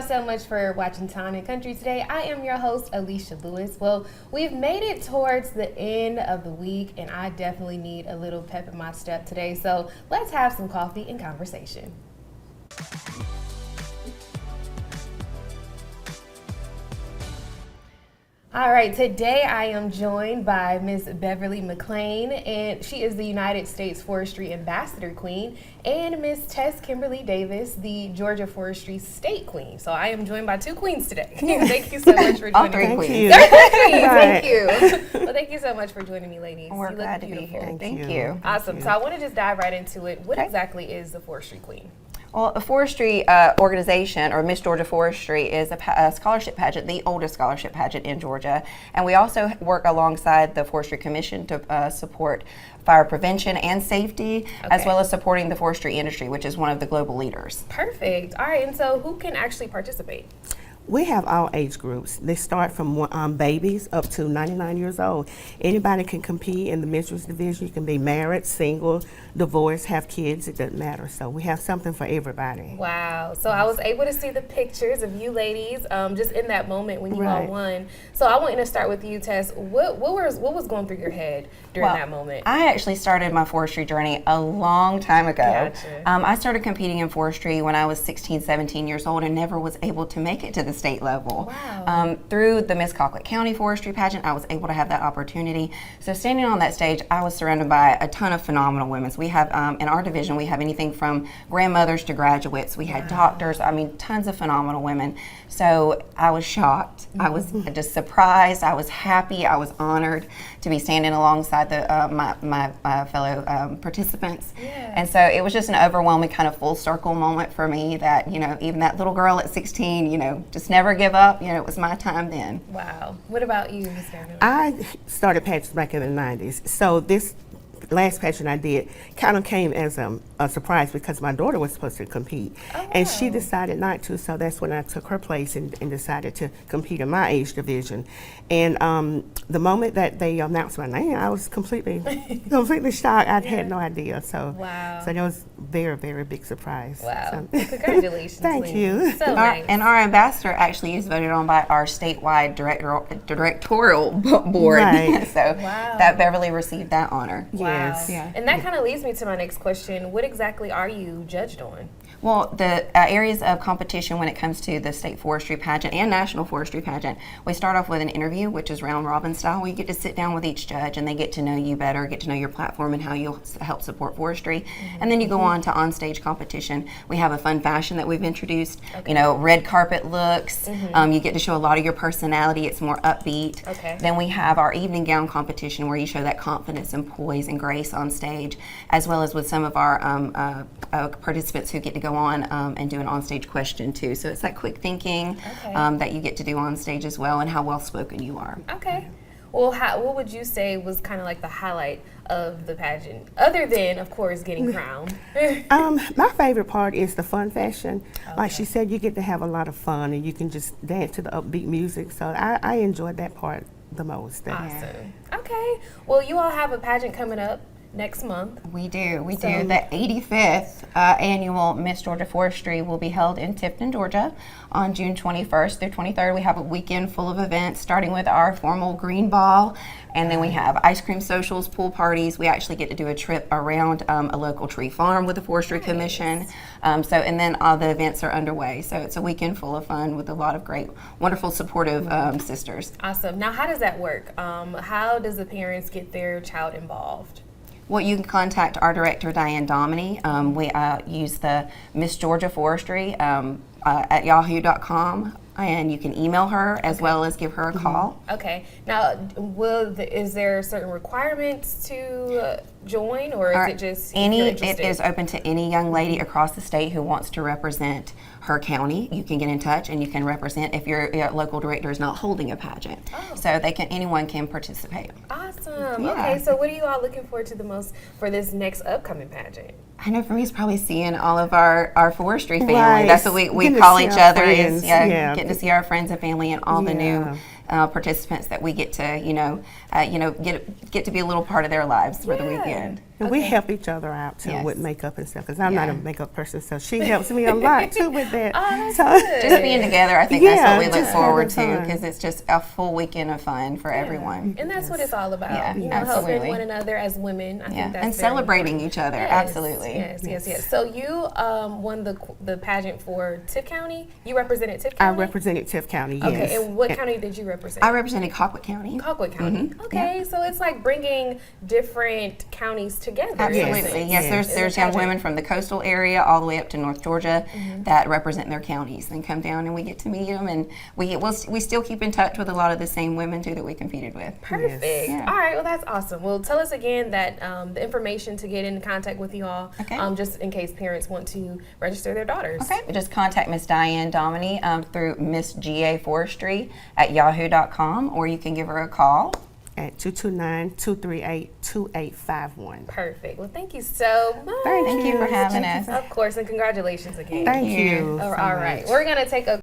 so much for watching Town and Country today. I am your host, Alicia Lewis. Well, we've made it towards the end of the week, and I definitely need a little pep in my step today. So let's have some coffee and conversation. All right, today I am joined by Miss Beverly McLean, and she is the United States Forestry Ambassador Queen, and Miss Tess Kimberly Davis, the Georgia Forestry State Queen. So I am joined by two queens today. Thank you so much for joining me. All three queens. Thank you. Well, thank you so much for joining me, ladies. We're glad to be here. Thank you. Awesome. So I want to just dive right into it. What exactly is the Forestry Queen? Well, a forestry organization, or Miss Georgia Forestry, is a scholarship pageant, the oldest scholarship pageant in Georgia. And we also work alongside the Forestry Commission to support fire prevention and safety, as well as supporting the forestry industry, which is one of the global leaders. Perfect. All right, and so who can actually participate? We have all age groups. They start from babies up to 99 years old. Anybody can compete in the mistress division. You can be married, single, divorced, have kids, it doesn't matter. So we have something for everybody. Wow. So I was able to see the pictures of you ladies just in that moment when you all won. So I want to start with you, Tess. What was going through your head during that moment? I actually started my forestry journey a long time ago. Gotcha. I started competing in forestry when I was 16, 17 years old and never was able to make it to the state level. Wow. Through the Miss Colquitt County Forestry Pageant, I was able to have that opportunity. So standing on that stage, I was surrounded by a ton of phenomenal women. So we have, in our division, we have anything from grandmothers to graduates. We had doctors, tons of phenomenal women. So I was shocked. I was just surprised. I was happy. I was honored to be standing alongside my fellow participants. Yeah. And so it was just an overwhelming kind of full circle moment for me that, even that little girl at 16, just never give up. It was my time then. Wow. What about you, Ms. Beverly? I started pageants back in the 90s. So this last pageant I did kind of came as a surprise because my daughter was supposed to compete. And she decided not to, so that's when I took her place and decided to compete in my age division. And the moment that they announced my name, I was completely shocked. I had no idea. So, so that was very, very big surprise. Wow. So. Congratulations. Thank you. So nice. And our ambassador actually is voted on by our statewide directorial board. Right. So that Beverly received that honor. Yes. Yeah. And that kind of leads me to my next question. What exactly are you judged on? Well, the areas of competition when it comes to the state forestry pageant and national forestry pageant, we start off with an interview, which is round robin style. We get to sit down with each judge and they get to know you better, get to know your platform and how you'll help support forestry. And then you go on to on-stage competition. We have a fun fashion that we've introduced, red carpet looks. You get to show a lot of your personality. It's more upbeat. Then we have our evening gown competition where you show that confidence and poise and grace on stage, as well as with some of our participants who get to go on and do an on-stage question too. So it's that quick thinking that you get to do on stage as well, and how well-spoken you are. Okay. Well, what would you say was kind of like the highlight of the pageant, other than, of course, getting crowned? My favorite part is the fun fashion. Like she said, you get to have a lot of fun and you can just dance to the upbeat music. So I enjoyed that part the most. Awesome. Okay. Well, you all have a pageant coming up next month. We do. The 85th annual Miss Georgia Forestry will be held in Tifton, Georgia on June 21st through 23rd. We have a weekend full of events, starting with our formal green ball, and then we have ice cream socials, pool parties. We actually get to do a trip around a local tree farm with the Forestry Commission. And then all the events are underway. So it's a weekend full of fun with a lot of great, wonderful, supportive sisters. Awesome. Now, how does that work? How does the parents get their child involved? Well, you can contact our director, Diane Dominy. We use the Miss Georgia Forestry at yahoo.com, and you can email her as well as give her a call. Okay. Now, is there certain requirements to join, or is it just it is open to any young lady across the state who wants to represent her county? You can get in touch and you can represent if your local director is not holding a pageant. So anyone can participate. Awesome. Okay, so what are you all looking forward to the most for this next upcoming pageant? I know for me it's probably seeing all of our forestry family. That's what we call each other, is getting to see our friends and family and all the new participants that we get to get to be a little part of their lives for the weekend. And we help each other out too Yes. with makeup and stuff, because I'm not Yeah. a makeup person, so she helps me a lot too with that. Oh, that's So good. Just being together, I think Yeah, that's what we look just forward to, having fun. because it's just a full weekend of fun for everyone. And that's what it's all about. Yeah, you know, absolutely. helping one another as women. I Yeah, think that's and very celebrating each other. Yes, Absolutely. Yes. So you won the pageant for Tift County. You represented Tift I County. represented Tift County, yes. Okay, and what county did you represent? I represented Colquitt County. Colquitt County. Okay, so it's like bringing different counties together. Absolutely. Yes, there's young women from the coastal area all the way up to North Georgia that represent their counties and come down, and we get to meet them, and we still keep in touch with a lot of the same women too that we competed with. Perfect. Yeah. All right. Well, that's awesome. Well, tell us again that the information to get in contact with you all, Okay. just in case parents want to register their daughters. Okay, just contact Miss Diane Dominy through Miss GA Forestry at yahoo.com, or you can give her a call. At 229-238-2851. Perfect. Well, thank you so much. Thank Thank you for having us. Of course, and congratulations again. Thank you. you. All so right. much. We're going to take a